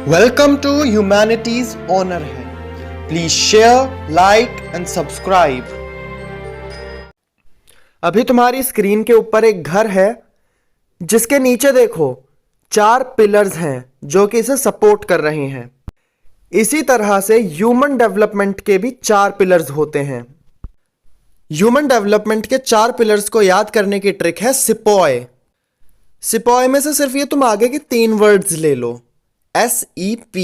Welcome to humanities honour है। Please share, like and subscribe. अभी तुम्हारी स्क्रीन के ऊपर एक घर है जिसके नीचे देखो 4 पिलर्स हैं जो कि इसे सपोर्ट कर रहे हैं। इसी तरह से ह्यूमन डेवलपमेंट के भी 4 पिलर्स होते हैं। ह्यूमन डेवलपमेंट के 4 पिलर्स को याद करने की ट्रिक है सिपॉय। सिपॉय में से सिर्फ ये तुम आगे के 3 वर्ड्स ले लो, SEP।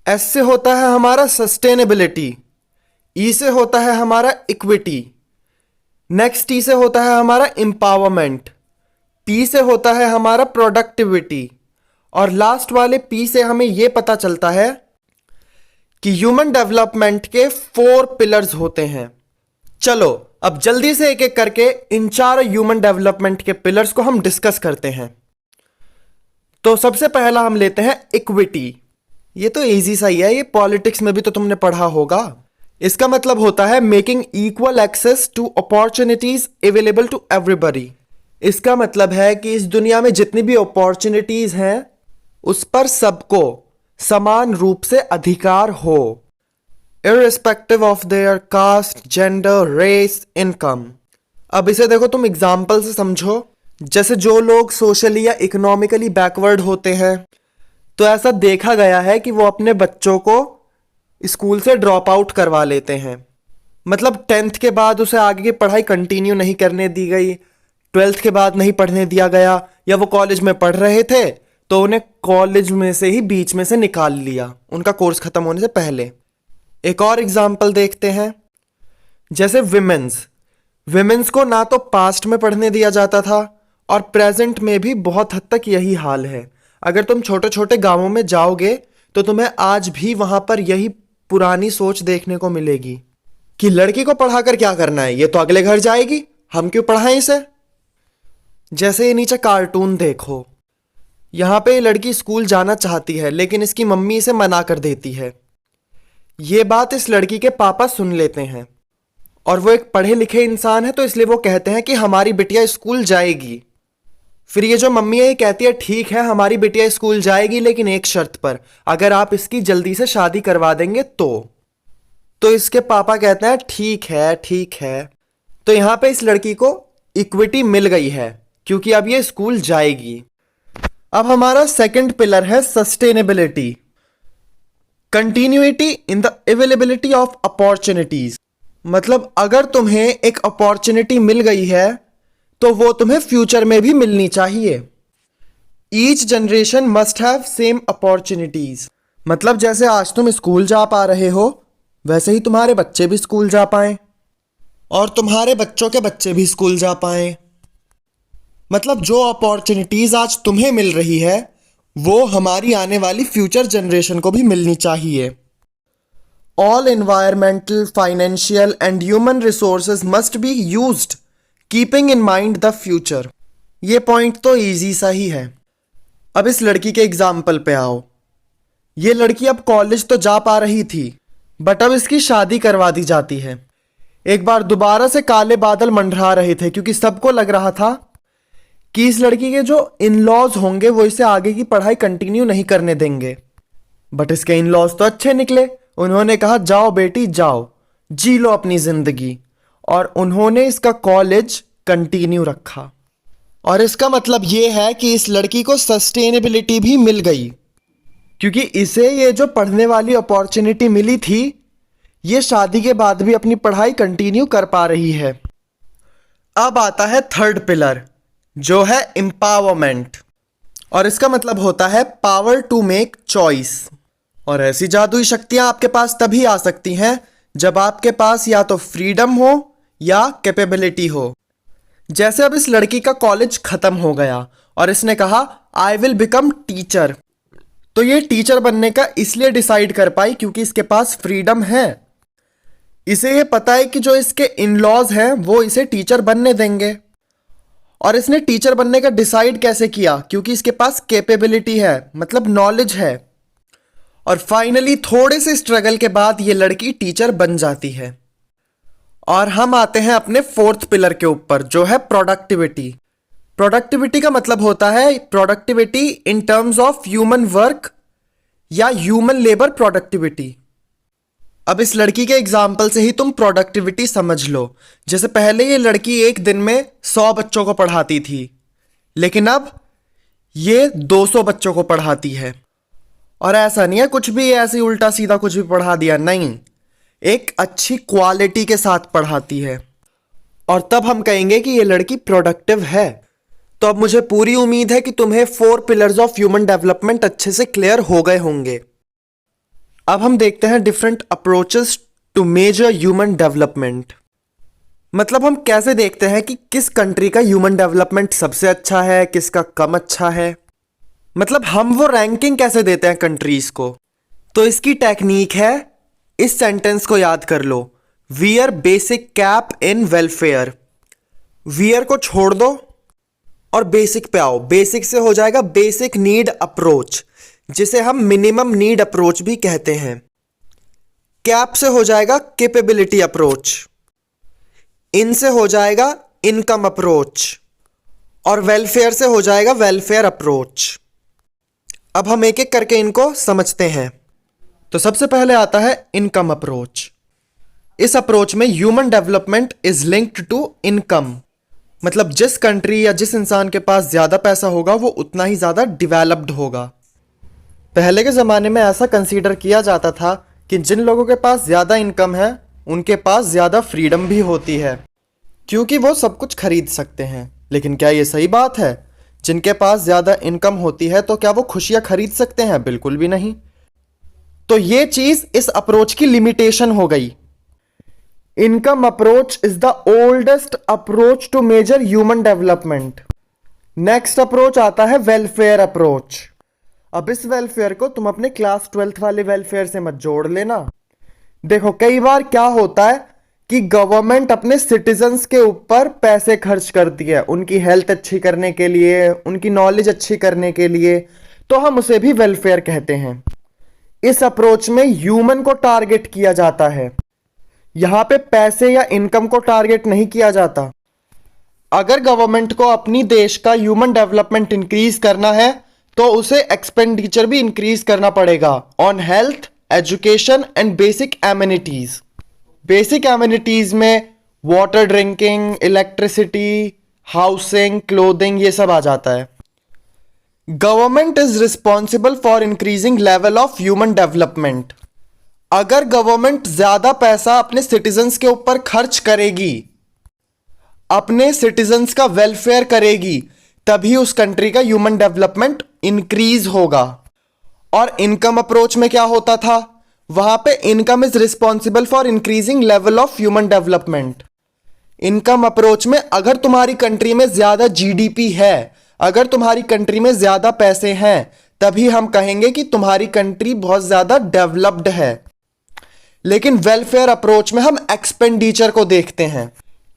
S से होता है हमारा सस्टेनेबिलिटी, E से होता है हमारा इक्विटी, नेक्स्ट T से होता है हमारा एम्पावरमेंट, P से होता है हमारा प्रोडक्टिविटी, और लास्ट वाले P से हमें यह पता चलता है कि ह्यूमन डेवलपमेंट के 4 पिलर्स होते हैं। चलो अब जल्दी से एक एक करके इन 4 ह्यूमन डेवलपमेंट के पिलर्स को हम डिस्कस करते हैं। तो सबसे पहला हम लेते हैं इक्विटी। ये तो इजी सा ही है, ये पॉलिटिक्स में भी तो तुमने पढ़ा होगा। इसका मतलब होता है making equal access to opportunities available to everybody. इसका मतलब है कि इस दुनिया में जितनी भी अपॉर्चुनिटीज हैं उस पर सबको समान रूप से अधिकार हो, irrespective of their caste, gender, race, income. अब इसे देखो तुम एग्जाम्पल से समझो। जैसे जो लोग सोशली या इकोनॉमिकली बैकवर्ड होते हैं तो ऐसा देखा गया है कि वो अपने बच्चों को स्कूल से ड्रॉप आउट करवा लेते हैं। मतलब 10th के बाद उसे आगे की पढ़ाई कंटिन्यू नहीं करने दी गई, 12th के बाद नहीं पढ़ने दिया गया, या वो कॉलेज में पढ़ रहे थे तो उन्हें कॉलेज में से ही बीच में से निकाल लिया उनका कोर्स खत्म होने से पहले। एक और एग्जाम्पल देखते हैं। जैसे विमेंस को ना तो पास्ट में पढ़ने दिया जाता था और प्रेजेंट में भी बहुत हद तक यही हाल है। अगर तुम छोटे छोटे गांवों में जाओगे तो तुम्हें आज भी वहां पर यही पुरानी सोच देखने को मिलेगी कि लड़की को पढ़ाकर क्या करना है, ये तो अगले घर जाएगी, हम क्यों पढ़ाएं इसे। जैसे ये नीचे कार्टून देखो, यहां पे लड़की स्कूल जाना चाहती है लेकिन इसकी मम्मी इसे मना कर देती है। ये बात इस लड़की के पापा सुन लेते हैं और वो एक पढ़े लिखे इंसान है तो इसलिए वो कहते हैं कि हमारी बिटिया स्कूल जाएगी। फिर ये जो मम्मी है ये कहती है ठीक है हमारी बिटिया स्कूल जाएगी लेकिन एक शर्त पर, अगर आप इसकी जल्दी से शादी करवा देंगे तो इसके पापा कहते हैं ठीक है ठीक है। तो यहां पे इस लड़की को इक्विटी मिल गई है क्योंकि अब ये स्कूल जाएगी। अब हमारा सेकंड पिलर है sustainability, continuity in the availability of opportunities. मतलब अगर तुम्हें एक अपॉर्चुनिटी मिल गई है तो वो तुम्हें फ्यूचर में भी मिलनी चाहिए। Each generation must have same opportunities. मतलब जैसे आज तुम स्कूल जा पा रहे हो वैसे ही तुम्हारे बच्चे भी स्कूल जा पाएं और तुम्हारे बच्चों के बच्चे भी स्कूल जा पाएं। मतलब जो अपॉर्चुनिटीज आज तुम्हें मिल रही है वो हमारी आने वाली फ्यूचर जनरेशन को भी मिलनी चाहिए। All environmental, financial and human resources must be used keeping in mind the future। ये पॉइंट तो इजी सा ही है। अब इस लड़की के एग्जाम्पल पे आओ। ये लड़की अब कॉलेज तो जा पा रही थी बट अब इसकी शादी करवा दी जाती है। एक बार दोबारा से काले बादल मंडरा रहे थे क्योंकि सबको लग रहा था कि इस लड़की के जो इन लॉज होंगे वो इसे आगे की पढ़ाई कंटिन्यू नहीं करने देंगे। बट इसके इन लॉज तो अच्छे निकले। उन्होंने कहा जाओ बेटी जाओ, जी लो अपनी जिंदगी, और उन्होंने इसका कॉलेज कंटिन्यू रखा। और इसका मतलब यह है कि इस लड़की को सस्टेनेबिलिटी भी मिल गई क्योंकि इसे ये जो पढ़ने वाली अपॉर्चुनिटी मिली थी ये शादी के बाद भी अपनी पढ़ाई कंटिन्यू कर पा रही है। अब आता है थर्ड पिलर जो है एम्पावरमेंट, और इसका मतलब होता है पावर टू मेक चॉइस। और ऐसी जादुई शक्तियां आपके पास तभी आ सकती हैं जब आपके पास या तो फ्रीडम हो या कैपेबिलिटी हो। जैसे अब इस लड़की का कॉलेज खत्म हो गया और इसने कहा आई विल बिकम टीचर। तो ये टीचर बनने का इसलिए डिसाइड कर पाई क्योंकि इसके पास फ्रीडम है। इसे ये पता है कि जो इसके इन लॉज हैं वो इसे टीचर बनने देंगे। और इसने टीचर बनने का डिसाइड कैसे किया? क्योंकि इसके पास कैपेबिलिटी है, मतलब नॉलेज है। और फाइनली थोड़े से स्ट्रगल के बाद ये लड़की टीचर बन जाती है। और हम आते हैं अपने फोर्थ पिलर के ऊपर जो है प्रोडक्टिविटी। प्रोडक्टिविटी का मतलब होता है productivity in terms of human work या ह्यूमन लेबर प्रोडक्टिविटी। अब इस लड़की के एग्जाम्पल से ही तुम प्रोडक्टिविटी समझ लो। जैसे पहले ये लड़की एक दिन में 100 बच्चों को पढ़ाती थी, लेकिन अब ये 200 बच्चों को पढ़ाती है। और ऐसा नहीं है कुछ भी ऐसे उल्टा सीधा कुछ भी पढ़ा दिया, नहीं, एक अच्छी क्वालिटी के साथ पढ़ाती है, और तब हम कहेंगे कि ये लड़की प्रोडक्टिव है। तो अब मुझे पूरी उम्मीद है कि तुम्हें 4 पिलर्स ऑफ ह्यूमन डेवलपमेंट अच्छे से क्लियर हो गए होंगे। अब हम देखते हैं different approaches to measure human development. मतलब हम कैसे देखते हैं कि किस कंट्री का ह्यूमन डेवलपमेंट सबसे अच्छा है, किसका कम अच्छा है। मतलब हम वो रैंकिंग कैसे देते हैं कंट्रीज को। तो इसकी टेक्निक है, इस सेंटेंस को याद कर लो, वियर बेसिक कैप इन वेलफेयर। वियर को छोड़ दो और बेसिक पे आओ। बेसिक से हो जाएगा बेसिक नीड अप्रोच, जिसे हम मिनिमम नीड अप्रोच भी कहते हैं। कैप से हो जाएगा कैपेबिलिटी अप्रोच। इन से हो जाएगा इनकम अप्रोच, और वेलफेयर से हो जाएगा वेलफेयर अप्रोच। अब हम एक एक करके इनको समझते हैं। तो सबसे पहले आता है इनकम अप्रोच। इस अप्रोच में human development is linked to income. मतलब जिस कंट्री या जिस इंसान के पास ज्यादा पैसा होगा वो उतना ही ज्यादा डेवलप्ड होगा। पहले के ज़माने में ऐसा कंसीडर किया जाता था कि जिन लोगों के पास ज़्यादा इनकम है उनके पास ज़्यादा फ्रीडम भी होती है, क्योंकि वो सब कुछ खरीद सकते हैं। लेकिन क्या ये सही बात है? जिनके पास ज़्यादा इनकम होती है तो क्या वो खुशियाँ खरीद सकते हैं? बिल्कुल भी नहीं। तो ये चीज़ इस अप्रोच की लिमिटेशन हो गई। Income approach is the oldest approach to measure human development. Next approach आता है वेलफेयर अप्रोच। अब इस वेलफेयर को तुम अपने क्लास 12th वाले वेलफेयर से मत जोड़ लेना। देखो कई बार क्या होता है कि गवर्नमेंट अपने सिटीजन्स के ऊपर पैसे खर्च करती है, उनकी हेल्थ अच्छी करने के लिए, उनकी नॉलेज अच्छी करने के लिए, तो हम उसे भी वेलफेयर कहते हैं। इस अप्रोच में ह्यूमन को टारगेट किया जाता है, यहां पे पैसे या इनकम को टारगेट नहीं किया जाता। अगर गवर्नमेंट को अपनी देश का ह्यूमन डेवलपमेंट इंक्रीज करना है तो उसे एक्सपेंडिचर भी इंक्रीज करना पड़ेगा on health, education and basic amenities. Basic amenities में water, drinking, electricity, housing, clothing, ये सब आ जाता है। Government is responsible for increasing level of human development. अगर गवर्नमेंट ज्यादा पैसा अपने सिटीजन्स के ऊपर खर्च करेगी, अपने सिटीजन्स का वेलफेयर करेगी, तभी उस कंट्री का ह्यूमन डेवलपमेंट इंक्रीज होगा। और इनकम अप्रोच में क्या होता था? वहां पे income is responsible for increasing level of human development. Income approach में अगर तुम्हारी कंट्री में ज्यादा जीडीपी है, अगर तुम्हारी कंट्री में ज्यादा पैसे हैं, तभी हम कहेंगे कि तुम्हारी कंट्री बहुत ज्यादा डेवलप्ड है। लेकिन वेलफेयर अप्रोच में हम एक्सपेंडिचर को देखते हैं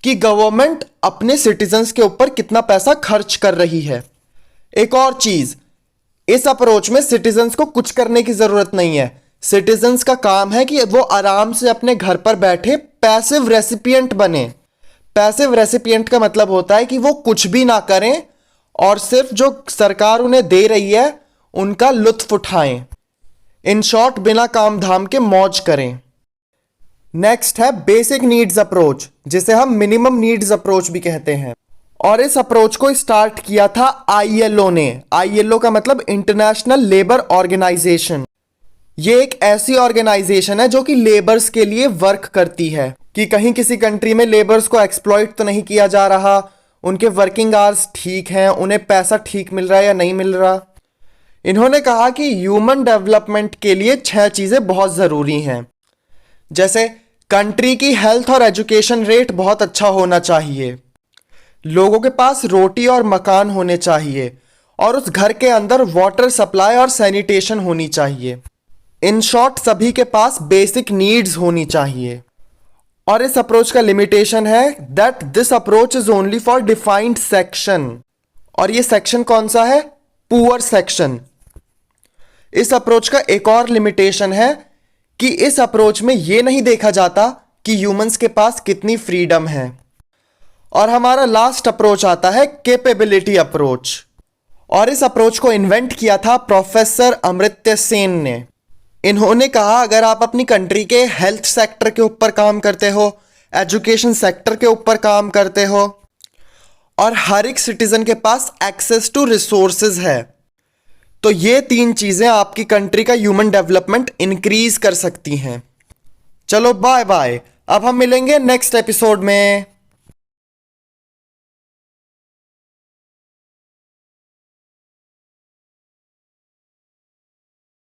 कि गवर्नमेंट अपने सिटीजन्स के ऊपर कितना पैसा खर्च कर रही है। एक और चीज, इस अप्रोच में सिटीजन्स को कुछ करने की जरूरत नहीं है। सिटीजन्स का काम है कि वो आराम से अपने घर पर बैठे पैसिव रेसिपिएंट बने। पैसिव रेसिपिएंट का मतलब होता है कि वो कुछ भी ना करें और सिर्फ जो सरकार उन्हें दे रही है उनका लुत्फ उठाएं। इन शॉर्ट, बिना काम धाम के मौज करें। नेक्स्ट है बेसिक नीड्स अप्रोच, जिसे हम मिनिमम नीड्स अप्रोच भी कहते हैं। और इस अप्रोच को स्टार्ट किया था आईएलओ ने। आईएलओ का मतलब इंटरनेशनल लेबर ऑर्गेनाइजेशन। ये एक ऐसी ऑर्गेनाइजेशन है जो कि लेबर्स के लिए वर्क करती है कि कहीं किसी कंट्री में लेबर्स को एक्सप्लॉइट तो नहीं किया जा रहा, उनके वर्किंग आवर्स ठीक हैं, उन्हें पैसा ठीक मिल रहा है या नहीं मिल रहा। इन्होंने कहा कि ह्यूमन डेवलपमेंट के लिए 6 चीजें बहुत जरूरी हैं। जैसे कंट्री की हेल्थ और एजुकेशन रेट बहुत अच्छा होना चाहिए, लोगों के पास रोटी और मकान होने चाहिए, और उस घर के अंदर वाटर सप्लाई और सैनिटेशन होनी चाहिए। इन शॉर्ट, सभी के पास बेसिक नीड्स होनी चाहिए। और इस अप्रोच का लिमिटेशन है that this approach is only for defined section. और ये सेक्शन कौन सा है? Poor section. इस अप्रोच का एक और लिमिटेशन है कि इस अप्रोच में यह नहीं देखा जाता कि ह्यूमंस के पास कितनी फ्रीडम है। और हमारा लास्ट अप्रोच आता है कैपेबिलिटी अप्रोच। और इस अप्रोच को इन्वेंट किया था प्रोफेसर अमर्त्य सेन ने। इन्होंने कहा अगर आप अपनी कंट्री के हेल्थ सेक्टर के ऊपर काम करते हो, एजुकेशन सेक्टर के ऊपर काम करते हो और हर एक सिटीजन के पास एक्सेस टू रिसोर्सेज है, तो ये 3 चीजें आपकी कंट्री का ह्यूमन डेवलपमेंट इंक्रीज कर सकती हैं। चलो बाय बाय, अब हम मिलेंगे नेक्स्ट एपिसोड में।